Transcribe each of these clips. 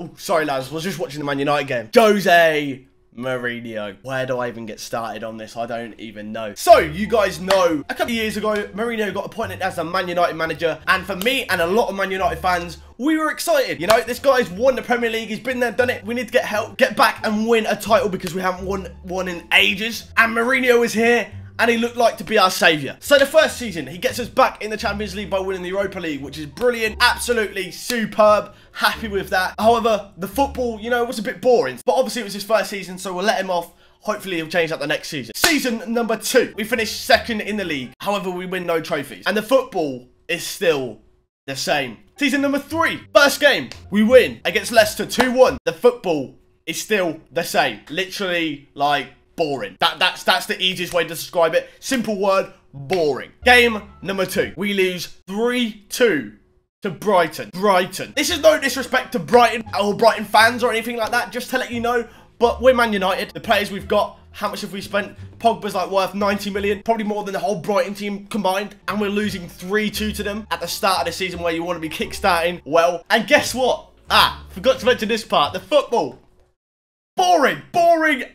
Oh, sorry lads, was just watching the Man United game. Jose Mourinho. Where do I even get started on this? I don't even know. So, you guys know, a couple of years ago, Mourinho got appointed as the Man United manager. And for me and a lot of Man United fans, we were excited. You know, this guy's won the Premier League. He's been there, done it. We need to get help, get back and win a title because we haven't won one in ages. And Mourinho is here. And he looked like to be our saviour. So the first season, he gets us back in the Champions League by winning the Europa League, which is brilliant, absolutely superb, happy with that. However, the football, you know, was a bit boring. But obviously it was his first season, so we'll let him off. Hopefully he'll change that the next season. Season number 2, we finished second in the league. However, we win no trophies. And the football is still the same. Season number 3, first game, we win against Leicester 2-1. The football is still the same. Literally, like, boring. That's the easiest way to describe it. Simple word, boring. Game number 2. We lose 3-2 to Brighton. This is no disrespect to Brighton or Brighton fans or anything like that, just to let you know, but we're Man United. The players we've got, how much have we spent? Pogba's like worth 90 million, probably more than the whole Brighton team combined, and we're losing 3-2 to them at the start of the season where you want to be kick-starting well. And guess what? Forgot to mention this part, the football. Boring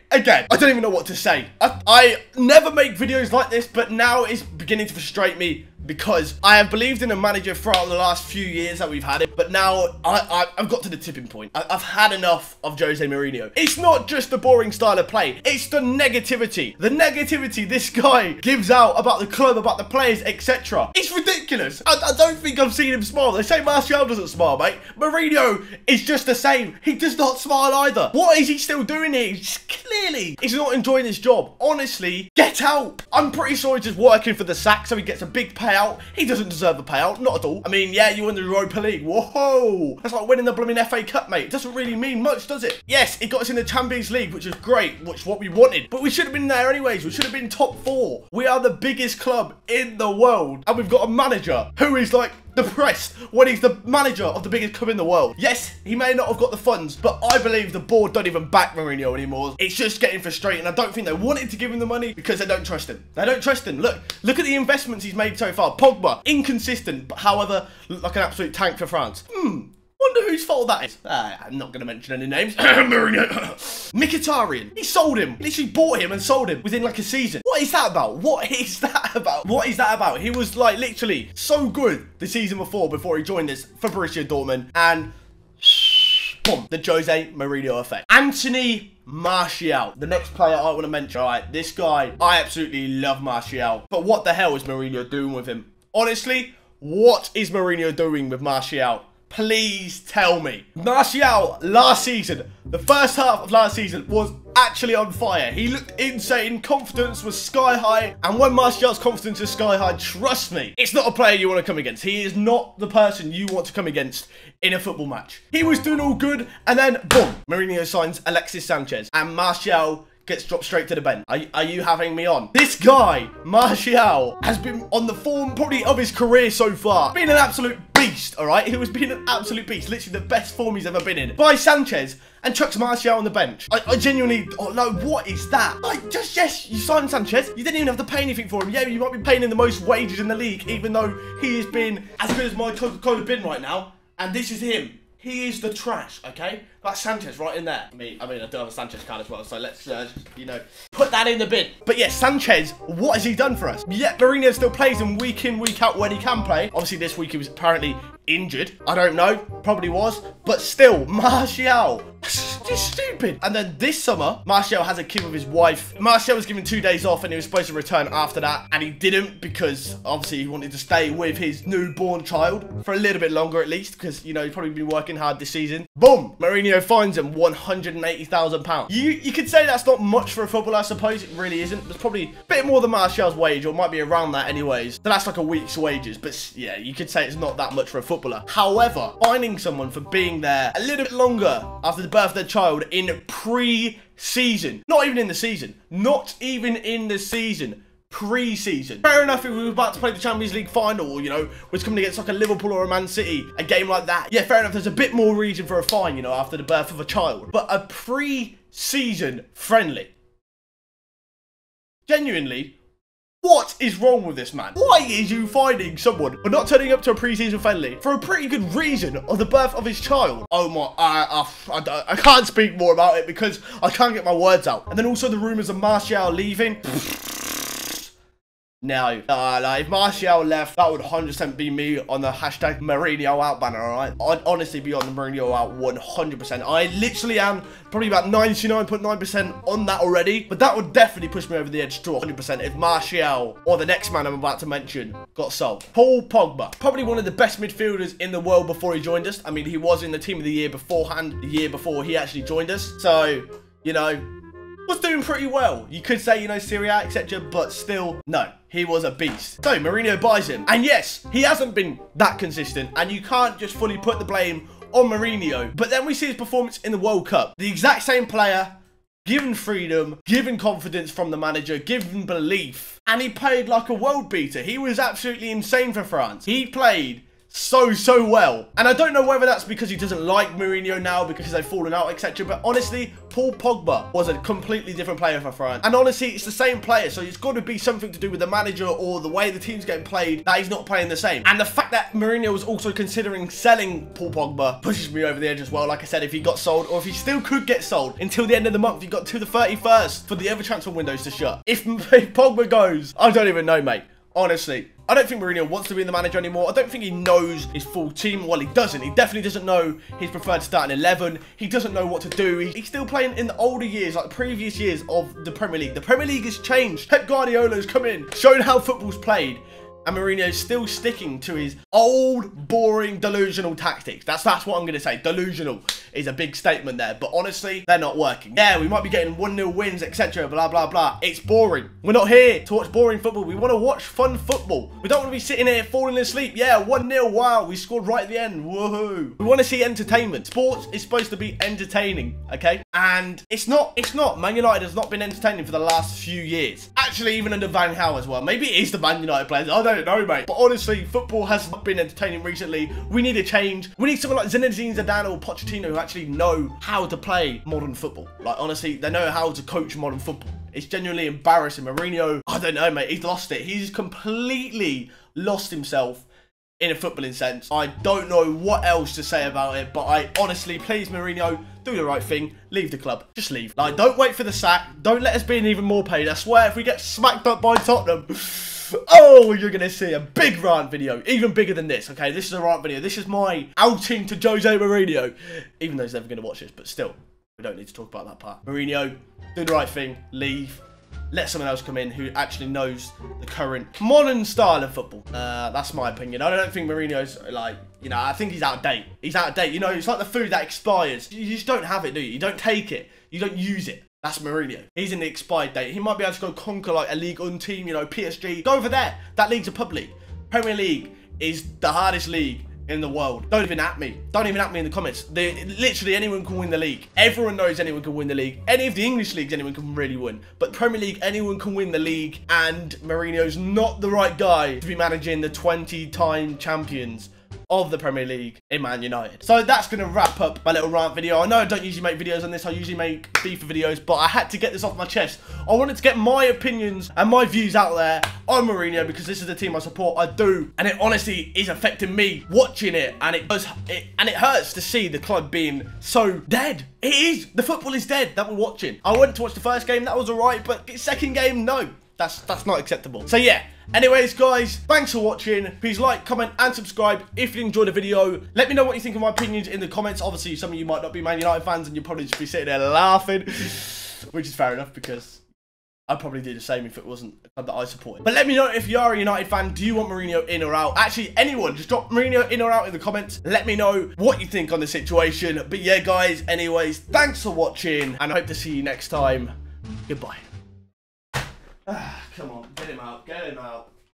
again. I don't even know what to say. I never make videos like this, but now it's beginning to frustrate me because I have believed in a manager throughout the last few years that we've had it, but now I've got to the tipping point. I've had enough of Jose Mourinho. It's not just the boring style of play, it's the negativity. The negativity this guy gives out about the club, about the players, etc. It's ridiculous. I don't think I've seen him smile. They say Martial doesn't smile, mate. Mourinho is just the same. He does not smile either. What is he still doing here? Clearly, he's not enjoying his job. Honestly, get out. I'm pretty sure he's just working for the sack so he gets a big payout. He doesn't deserve the payout, not at all. I mean, yeah, you won the Europa League. Whoa! That's like winning the blooming FA Cup, mate. It doesn't really mean much, does it? Yes, it got us in the Champions League, which is great, which is what we wanted. But we should have been there anyways. We should have been top 4. We are the biggest club in the world. And we've got a manager who is like depressed when he's the manager of the biggest club in the world. Yes, he may not have got the funds, but I believe the board don't even back Mourinho anymore. It's just getting frustrating. I don't think they wanted to give him the money because they don't trust him. They don't trust him. Look at the investments he's made so far. Pogba, inconsistent, but however, looked like an absolute tank for France. Wonder whose fault that is. I'm not going to mention any names. Mkhitaryan. He sold him. Literally bought him and sold him within like a season. What is that about? What is that about? What is that about? He was like literally so good the season before he joined us for Borussia Dortmund. And boom, the Jose Mourinho effect. Anthony Martial, the next player I want to mention. All right, this guy, I absolutely love Martial. But what the hell is Mourinho doing with him? Honestly, what is Mourinho doing with Martial? Please tell me. Martial, last season, the first half of last season was actually on fire. He looked insane. Confidence was sky high. And when Martial's confidence is sky high, trust me, it's not a player you want to come against. He is not the person you want to come against in a football match. He was doing all good. And then, boom, Mourinho signs Alexis Sanchez. And Martial gets dropped straight to the bench. Are you having me on? This guy, Martial, has been on the form probably of his career so far. Been an absolute beast, all right? He was being an absolute beast. Literally the best form he's ever been in. By Sanchez and chucks Martial on the bench. I genuinely, oh no, what is that? Like, yes, you signed Sanchez. You didn't even have to pay anything for him. Yeah, you might be paying him the most wages in the league, even though he has been as good as my Coca-Cola bin right now. And this is him. He is the trash, okay? That's Sanchez right in there. I mean, I do have a Sanchez card as well, so let's, you know, put that in the bin. But yeah, Sanchez, what has he done for us? Yeah, Mourinho still plays him week in, week out when he can play. Obviously, this week he was apparently injured. I don't know, probably was. But still, Martial, just stupid. And then this summer, Martial has a kid with his wife. Martial was given 2 days off and he was supposed to return after that. And he didn't because obviously he wanted to stay with his newborn child for a little bit longer at least. Because, you know, he's probably been working hard this season. Boom, Mourinho fines him £180,000. You could say that's not much for a footballer, I suppose. It really isn't. It's probably a bit more than Martial's wage, or might be around that anyways. So that's like a week's wages. But yeah, you could say it's not that much for a footballer. However, fining someone for being there a little bit longer after the birth of their child in pre-season, not even in the season, pre-season. Fair enough if we were about to play the Champions League final, or, you know, was coming against like a Liverpool or a Man City, a game like that. Yeah, fair enough, there's a bit more reason for a fine, you know, after the birth of a child. But a pre-season friendly. Genuinely, What is wrong with this man? Why is you finding someone for not turning up to a pre-season friendly for a pretty good reason of the birth of his child? Oh my, I can't speak more about it because I can't get my words out. And then also the rumours of Martial leaving. No, like, if Martial left, that would 100% be me on the hashtag Mourinho out banner, alright? I'd honestly be on the Mourinho out 100%. I literally am probably about 99.9% on that already, but that would definitely push me over the edge to 100% if Martial, or the next man I'm about to mention, got sold. Paul Pogba, probably one of the best midfielders in the world before he joined us. I mean, he was in the team of the year beforehand, the year before he actually joined us. So, you know, was doing pretty well. You could say, you know, Serie A, etc., but still, no, he was a beast. So Mourinho buys him, and yes, he hasn't been that consistent, and you can't just fully put the blame on Mourinho. But then we see his performance in the World Cup. The exact same player, given freedom, given confidence from the manager, given belief, and he played like a world beater. He was absolutely insane for France. He played so well, and I don't know whether that's because he doesn't like Mourinho now because they've fallen out, etc., but honestly, Paul Pogba was a completely different player for France, and honestly, it's the same player, so it's got to be something to do with the manager or the way the team's getting played that he's not playing the same. And the fact that Mourinho was also considering selling Paul Pogba pushes me over the edge as well. Like I said, if he got sold, or if he still could get sold until the end of the month, you got to the 31st for the other transfer windows to shut. If Pogba goes, I don't even know, mate. Honestly, I don't think Mourinho wants to be the manager anymore. I don't think he knows his full team. Well, he doesn't. He definitely doesn't know his preferred starting 11. He doesn't know what to do. He's still playing in the older years, like the previous years of the Premier League. The Premier League has changed. Pep Guardiola's come in, shown how football's played. And Mourinho's still sticking to his old, boring, delusional tactics. That's what I'm going to say. Delusional is a big statement there. But honestly, they're not working. Yeah, we might be getting 1-0 wins, etc. Blah, blah, blah. It's boring. We're not here to watch boring football. We want to watch fun football. We don't want to be sitting here falling asleep. Yeah, 1-0. Wow, we scored right at the end. Woohoo. We want to see entertainment. Sports is supposed to be entertaining, okay? And it's not. Man United has not been entertaining for the last few years. Actually, even under Van Gaal as well. Maybe it is the Man United players. I don't know, mate. But honestly, football has not been entertaining recently. We need a change. We need someone like Zinedine Zidane or Pochettino who actually know how to play modern football. Like, honestly, they know how to coach modern football. It's genuinely embarrassing. Mourinho, I don't know, mate. He's lost it. He's completely lost himself in a footballing sense. I don't know what else to say about it, but I honestly, please, Mourinho, do the right thing. Leave the club. Just leave. Like, don't wait for the sack. Don't let us be in even more pain. I swear, if we get smacked up by Tottenham, oh, you're going to see a big rant video. Even bigger than this, okay? This is a rant video. This is my outing to Jose Mourinho. Even though he's never going to watch this, but still, we don't need to talk about that part. Mourinho, do the right thing. Leave. Let someone else come in who actually knows the current modern style of football. That's my opinion. I don't think Mourinho's, like, you know, I think he's out of date. He's out of date. You know, it's like the food that expires. You just don't have it, do you? You don't take it. You don't use it. That's Mourinho. He's in the expired date. He might be able to go conquer like a League One team, you know, PSG. Go over there. That league's a pub league. Premier League is the hardest league in the world. Don't even at me. Don't even at me in the comments. Literally anyone can win the league. Everyone knows anyone can win the league. Any of the English leagues, anyone can really win. But Premier League, anyone can win the league. And Mourinho's not the right guy to be managing the 20-time champions of the Premier League in Man United. So that's going to wrap up my little rant video. I know I don't usually make videos on this. I usually make FIFA videos, but I had to get this off my chest. I wanted to get my opinions and my views out there on Mourinho because this is the team I support. I do. And it honestly is affecting me watching it. And it hurts to see the club being so dead. It is. The football is dead that we're watching. I went to watch the first game. That was all right. But the second game, no. That's not acceptable. So yeah. Anyways, guys, thanks for watching. Please like, comment, and subscribe if you enjoyed the video. Let me know what you think of my opinions in the comments. Obviously, some of you might not be Man United fans, and you'll probably just be sitting there laughing, which is fair enough, because I'd probably do the same if it wasn't a club that I supported. But let me know if you are a United fan. Do you want Mourinho in or out? Actually, anyone, just drop Mourinho in or out in the comments. Let me know what you think on the situation. But yeah, guys, anyways, thanks for watching, and I hope to see you next time. Goodbye. Come on, get him out, get him out.